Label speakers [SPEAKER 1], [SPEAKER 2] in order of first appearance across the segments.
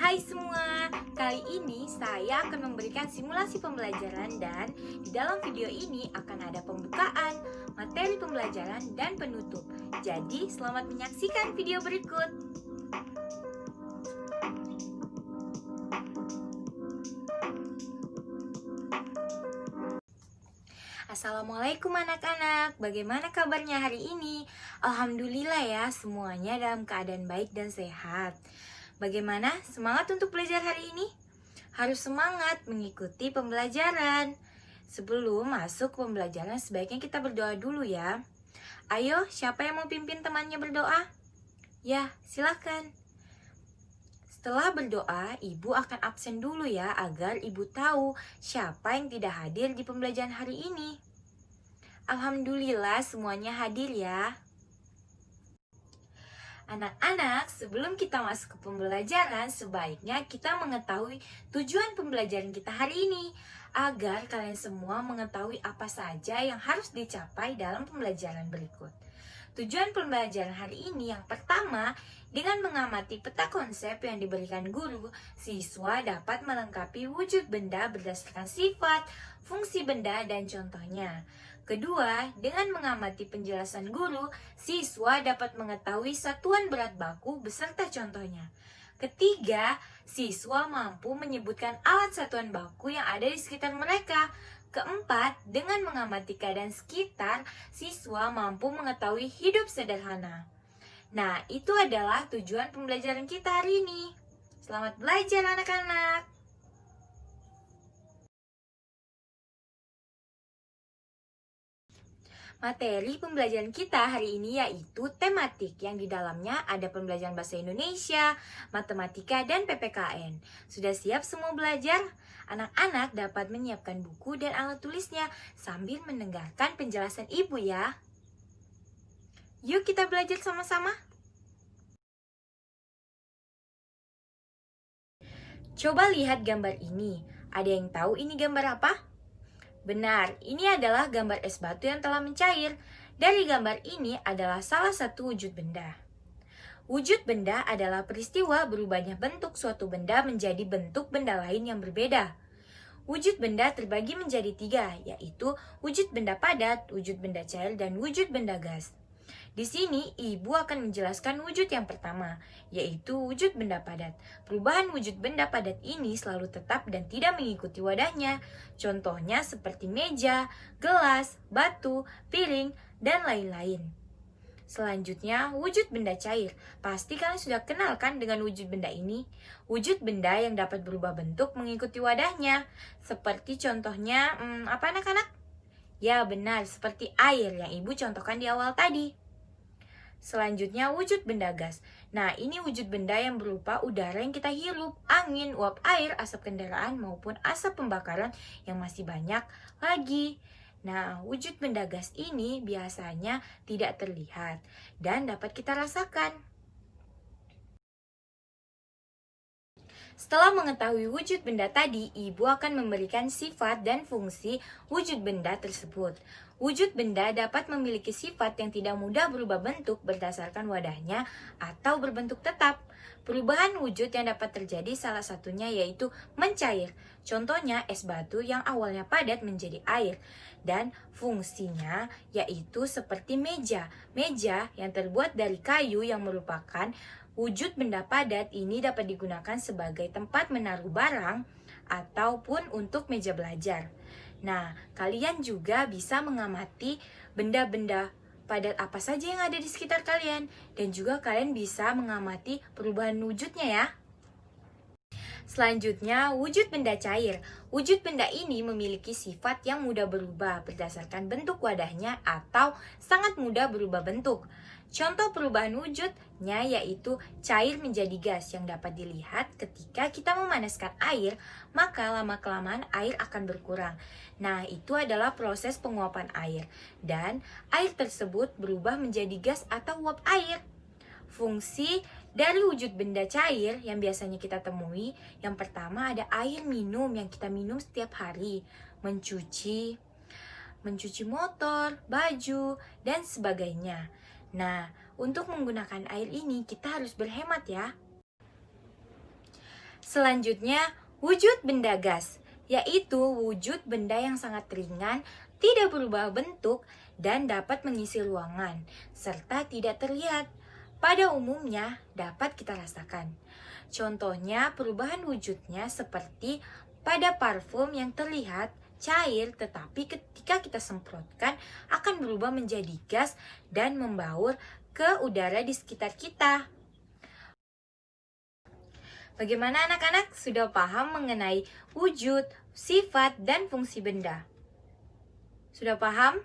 [SPEAKER 1] Hai semua, kali ini saya akan memberikan simulasi pembelajaran dan di dalam video ini akan ada pembukaan, materi pembelajaran, dan penutup. Jadi selamat menyaksikan video berikut. Assalamualaikum anak-anak, bagaimana kabarnya hari ini? Alhamdulillah ya, semuanya dalam keadaan baik dan sehat. Bagaimana semangat untuk belajar hari ini? Harus semangat mengikuti pembelajaran. Sebelum masuk ke pembelajaran, sebaiknya kita berdoa dulu ya. Ayo, siapa yang mau pimpin temannya berdoa? Ya, silakan. Setelah berdoa, ibu akan absen dulu ya, agar ibu tahu siapa yang tidak hadir di pembelajaran hari ini. Alhamdulillah semuanya hadir ya. Anak-anak, sebelum kita masuk ke pembelajaran, sebaiknya kita mengetahui tujuan pembelajaran kita hari ini, agar kalian semua mengetahui apa saja yang harus dicapai dalam pembelajaran berikut. Tujuan pembelajaran hari ini yang pertama, dengan mengamati peta konsep yang diberikan guru, siswa dapat melengkapi wujud benda berdasarkan sifat, fungsi benda, dan contohnya. Kedua, dengan mengamati penjelasan guru, siswa dapat mengetahui satuan berat baku beserta contohnya. Ketiga, siswa mampu menyebutkan alat satuan baku yang ada di sekitar mereka. Keempat, dengan mengamati keadaan sekitar, siswa mampu mengetahui hidup sederhana. Nah, itu adalah tujuan pembelajaran kita hari ini. Selamat belajar anak-anak! Materi pembelajaran kita hari ini yaitu tematik, yang di dalamnya ada pembelajaran bahasa Indonesia, matematika, dan PPKN. Sudah siap semua belajar? Anak-anak dapat menyiapkan buku dan alat tulisnya sambil mendengarkan penjelasan ibu ya. Yuk kita belajar sama-sama. Coba lihat gambar ini. Ada yang tahu ini gambar apa? Benar, ini adalah gambar es batu yang telah mencair. Dari gambar ini adalah salah satu wujud benda. Wujud benda adalah peristiwa berubahnya bentuk suatu benda menjadi bentuk benda lain yang berbeda. Wujud benda terbagi menjadi 3, yaitu wujud benda padat, wujud benda cair, dan wujud benda gas. Di sini, ibu akan menjelaskan wujud yang pertama, yaitu wujud benda padat. Perubahan wujud benda padat ini selalu tetap dan tidak mengikuti wadahnya. Contohnya seperti meja, gelas, batu, piring, dan lain-lain. Selanjutnya, wujud benda cair. Pasti kalian sudah kenal kan dengan wujud benda ini? Wujud benda yang dapat berubah bentuk mengikuti wadahnya. Seperti contohnya, apa anak-anak? Ya benar, seperti air yang ibu contohkan di awal tadi. Selanjutnya wujud benda gas. Nah, ini wujud benda yang berupa udara yang kita hirup, angin, uap air, asap kendaraan, maupun asap pembakaran yang masih banyak lagi. Nah, wujud benda gas ini biasanya tidak terlihat dan dapat kita rasakan. Setelah mengetahui wujud benda tadi, ibu akan memberikan sifat dan fungsi wujud benda tersebut. Wujud benda dapat memiliki sifat yang tidak mudah berubah bentuk berdasarkan wadahnya atau berbentuk tetap. Perubahan wujud yang dapat terjadi salah satunya yaitu mencair. Contohnya es batu yang awalnya padat menjadi air. Dan fungsinya yaitu seperti meja. Meja yang terbuat dari kayu yang merupakan wujud benda padat ini dapat digunakan sebagai tempat menaruh barang ataupun untuk meja belajar. Nah, kalian juga bisa mengamati benda-benda padat apa saja yang ada di sekitar kalian. Dan juga kalian bisa mengamati perubahan wujudnya ya. Selanjutnya, wujud benda cair. Wujud benda ini memiliki sifat yang mudah berubah berdasarkan bentuk wadahnya atau sangat mudah berubah bentuk. Contoh perubahan wujudnya yaitu cair menjadi gas yang dapat dilihat ketika kita memanaskan air, maka lama-kelamaan air akan berkurang. Nah, itu adalah proses penguapan air dan air tersebut berubah menjadi gas atau uap air. Fungsi dari wujud benda cair yang biasanya kita temui, yang pertama ada air minum yang kita minum setiap hari, mencuci motor, baju, dan sebagainya. Nah, untuk menggunakan air ini kita harus berhemat ya. Selanjutnya, wujud benda gas, yaitu wujud benda yang sangat ringan, tidak berubah bentuk, dan dapat mengisi ruangan, serta tidak terlihat. Pada umumnya, dapat kita rasakan. Contohnya, perubahan wujudnya seperti pada parfum yang terlihat cair, tetapi ketika kita semprotkan akan berubah menjadi gas dan membaur ke udara di sekitar kita. Bagaimana anak-anak sudah paham mengenai wujud, sifat, dan fungsi benda? Sudah paham?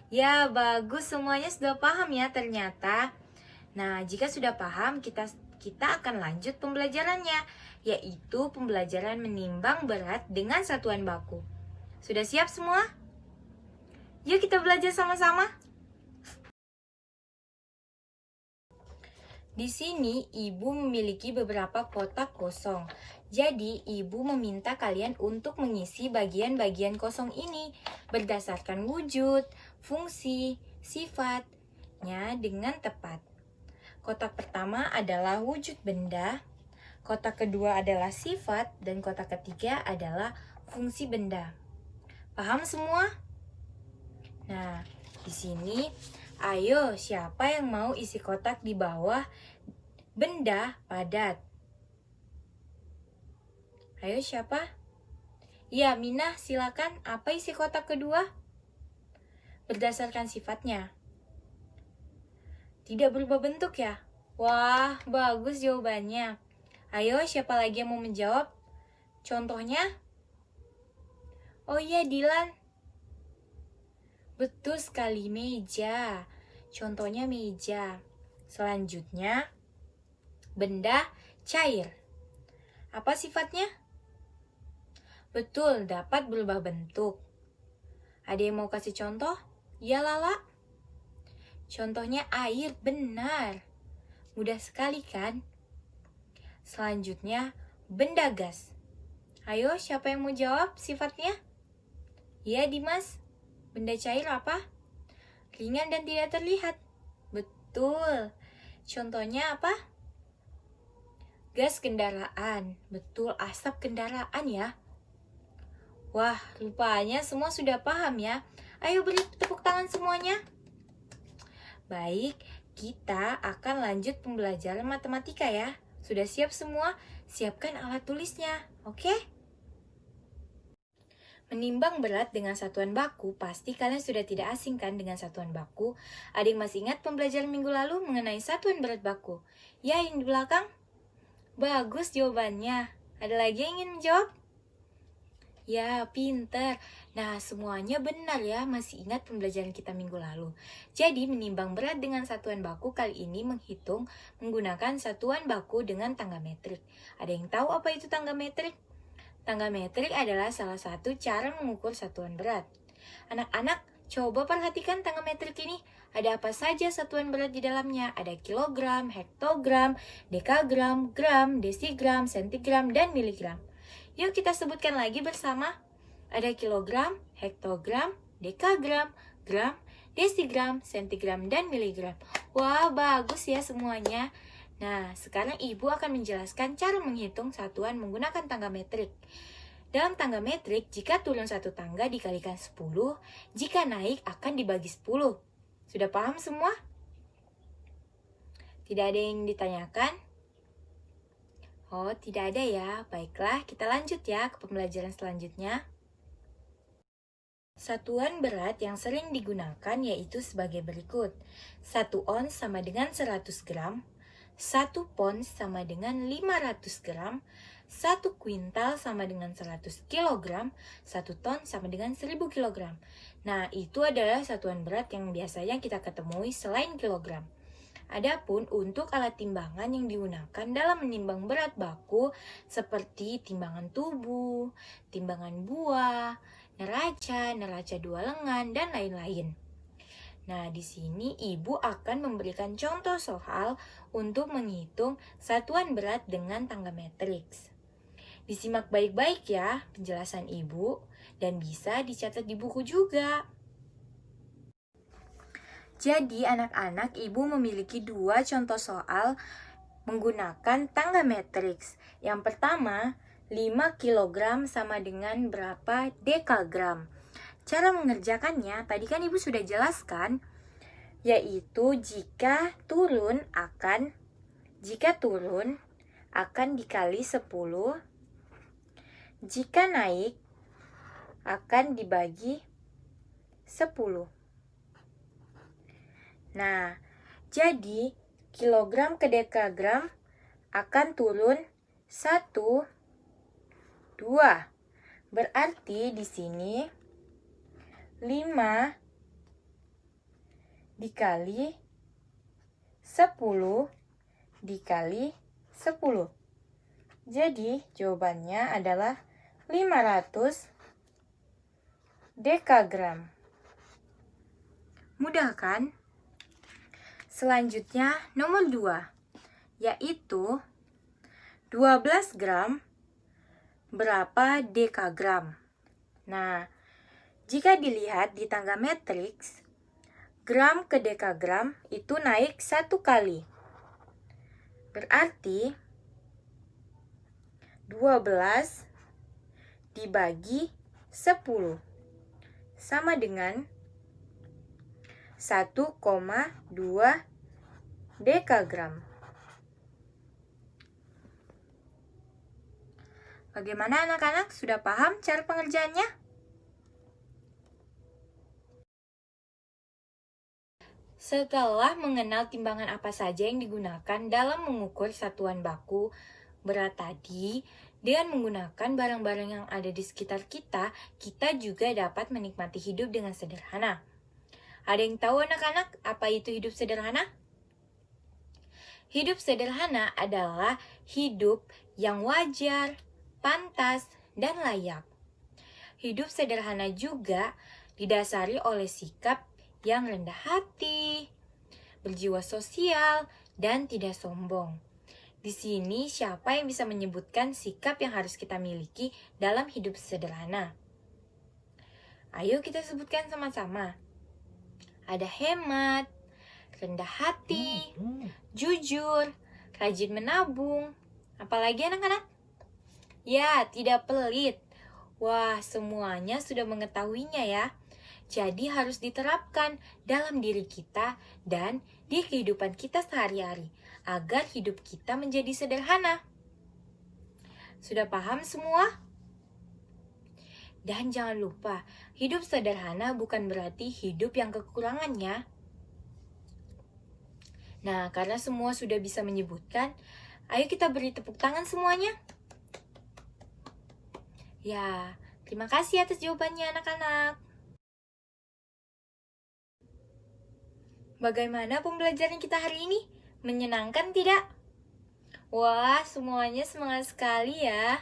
[SPEAKER 1] Ya, bagus, semuanya sudah paham ya ternyata. Nah, jika sudah paham, kita akan lanjut pembelajarannya, yaitu pembelajaran menimbang berat dengan satuan baku. Sudah siap semua? Yuk kita belajar sama-sama. Di sini, ibu memiliki beberapa kotak kosong. Jadi, ibu meminta kalian untuk mengisi bagian-bagian kosong ini berdasarkan wujud, fungsi, sifatnya dengan tepat. Kotak pertama adalah wujud benda, kotak kedua adalah sifat, dan kotak ketiga adalah fungsi benda. Paham semua? Nah, di sini ayo, siapa yang mau isi kotak di bawah benda padat? Ayo, siapa? Ya, Minah, silakan. Apa isi kotak kedua? Berdasarkan sifatnya. Tidak berubah bentuk ya? Wah, bagus jawabannya. Ayo, siapa lagi yang mau menjawab? Contohnya? Oh iya, Dilan. Betul sekali, meja. Contohnya meja. Selanjutnya, benda cair. Apa sifatnya? Betul, dapat berubah bentuk. Ada yang mau kasih contoh? Ya, Lala. Contohnya air, benar. Mudah sekali kan? Selanjutnya, benda gas. Ayo, siapa yang mau jawab sifatnya? Ya, Dimas. Benda cair apa? Ringan dan tidak terlihat. Betul. Contohnya apa? Gas kendaraan. Betul, asap kendaraan ya. Wah, rupanya semua sudah paham ya. Ayo beri tepuk tangan semuanya. Baik, kita akan lanjut pembelajaran matematika ya. Sudah siap semua? Siapkan alat tulisnya, oke? Menimbang berat dengan satuan baku, pasti kalian sudah tidak asing kan dengan satuan baku? Ada yang masih ingat pembelajaran minggu lalu mengenai satuan berat baku? Ya, yang di belakang? Bagus jawabannya. Ada lagi yang ingin menjawab? Ya, pinter. Nah, semuanya benar ya, masih ingat pembelajaran kita minggu lalu. Jadi, menimbang berat dengan satuan baku kali ini menghitung menggunakan satuan baku dengan tangga metrik. Ada yang tahu apa itu tangga metrik? Tangga metrik adalah salah satu cara mengukur satuan berat. Anak-anak, coba perhatikan tangga metrik ini. Ada apa saja satuan berat di dalamnya? Ada kilogram, hektogram, dekagram, gram, desigram, sentigram, dan miligram. Yuk kita sebutkan lagi bersama. Ada kilogram, hektogram, dekagram, gram, desigram, sentigram, dan miligram. Wah, bagus ya semuanya. Nah, sekarang ibu akan menjelaskan cara menghitung satuan menggunakan tangga metrik. Dalam tangga metrik, jika turun satu tangga dikalikan 10, jika naik akan dibagi 10. Sudah paham semua? Tidak ada yang ditanyakan? Oh, tidak ada ya. Baiklah, kita lanjut ya ke pembelajaran selanjutnya. Satuan berat yang sering digunakan yaitu sebagai berikut. 1 ons sama dengan 100 gram, 1 pons sama dengan 500 gram, 1 kuintal sama dengan 100 kilogram, 1 ton sama dengan 1000 kilogram. Nah, itu adalah satuan berat yang biasanya kita ketemui selain kilogram. Adapun untuk alat timbangan yang digunakan dalam menimbang berat baku seperti timbangan tubuh, timbangan buah, neraca 2 lengan, dan lain-lain. Nah, di sini ibu akan memberikan contoh soal untuk menghitung satuan berat dengan tangga matriks. Disimak baik-baik ya penjelasan ibu dan bisa dicatat di buku juga. Jadi anak-anak, ibu memiliki 2 contoh soal menggunakan tangga matriks. Yang pertama, 5 kg sama dengan berapa dekagram. Cara mengerjakannya, tadi kan Ibu sudah jelaskan, yaitu jika turun akan dikali 10, jika naik akan dibagi 10. Nah, jadi kilogram ke dekagram akan turun 1, 2. Berarti di sini 5 dikali 10 dikali 10. Jadi jawabannya adalah 500 dekagram. Mudah kan? Selanjutnya nomor 2, yaitu 12 gram berapa dekagram. Nah, jika dilihat di tangga matriks, gram ke dekagram itu naik 1 kali. Berarti 12 dibagi 10 sama dengan 1,2 dekagram. Bagaimana anak-anak? Sudah paham cara pengerjaannya? Setelah mengenal timbangan apa saja yang digunakan dalam mengukur satuan baku berat tadi, dengan menggunakan barang-barang yang ada di sekitar kita, kita juga dapat menikmati hidup dengan sederhana. Ada yang tahu anak-anak apa itu hidup sederhana? Hidup sederhana adalah hidup yang wajar, pantas, dan layak. Hidup sederhana juga didasari oleh sikap yang rendah hati, berjiwa sosial, dan tidak sombong. Di sini siapa yang bisa menyebutkan sikap yang harus kita miliki dalam hidup sederhana? Ayo kita sebutkan sama-sama. Ada hemat, rendah hati, jujur, rajin menabung. Apalagi anak-anak? Ya, tidak pelit. Wah, semuanya sudah mengetahuinya ya. Jadi harus diterapkan dalam diri kita dan di kehidupan kita sehari-hari agar hidup kita menjadi sederhana. Sudah paham semua? Dan jangan lupa, hidup sederhana bukan berarti hidup yang kekurangannya. Nah, karena semua sudah bisa menyebutkan, ayo kita beri tepuk tangan semuanya. Ya, terima kasih atas jawabannya anak-anak. Bagaimana pembelajaran kita hari ini? Menyenangkan tidak? Wah, semuanya semangat sekali ya.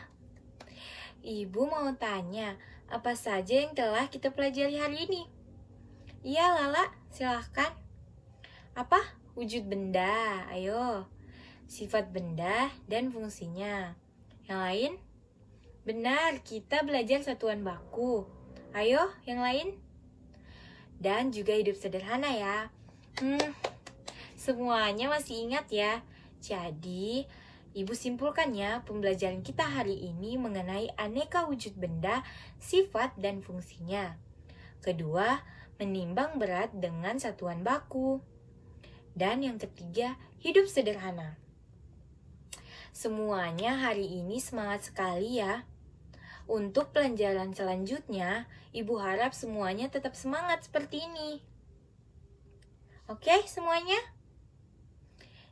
[SPEAKER 1] Ibu mau tanya, apa saja yang telah kita pelajari hari ini? Iya, Lala, silahkan. Apa? Wujud benda, ayo. Sifat benda dan fungsinya. Yang lain? Benar, kita belajar satuan baku. Ayo, yang lain? Dan juga hidup sederhana ya. Semuanya masih ingat ya. Jadi, Ibu simpulkannya pembelajaran kita hari ini mengenai aneka wujud benda, sifat, dan fungsinya. Kedua, menimbang berat dengan satuan baku. Dan yang ketiga, hidup sederhana. Semuanya hari ini semangat sekali ya. Untuk pelajaran selanjutnya, Ibu harap semuanya tetap semangat seperti ini. Oke semuanya?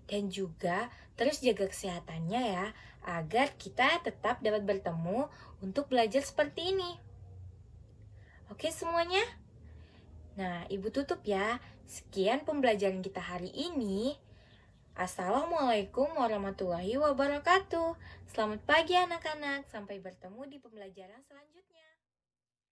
[SPEAKER 1] Dan juga terus jaga kesehatannya ya, agar kita tetap dapat bertemu untuk belajar seperti ini. Oke semuanya? Nah, Ibu tutup ya. Sekian pembelajaran kita hari ini. Assalamualaikum warahmatullahi wabarakatuh. Selamat pagi anak-anak. Sampai bertemu di pembelajaran selanjutnya.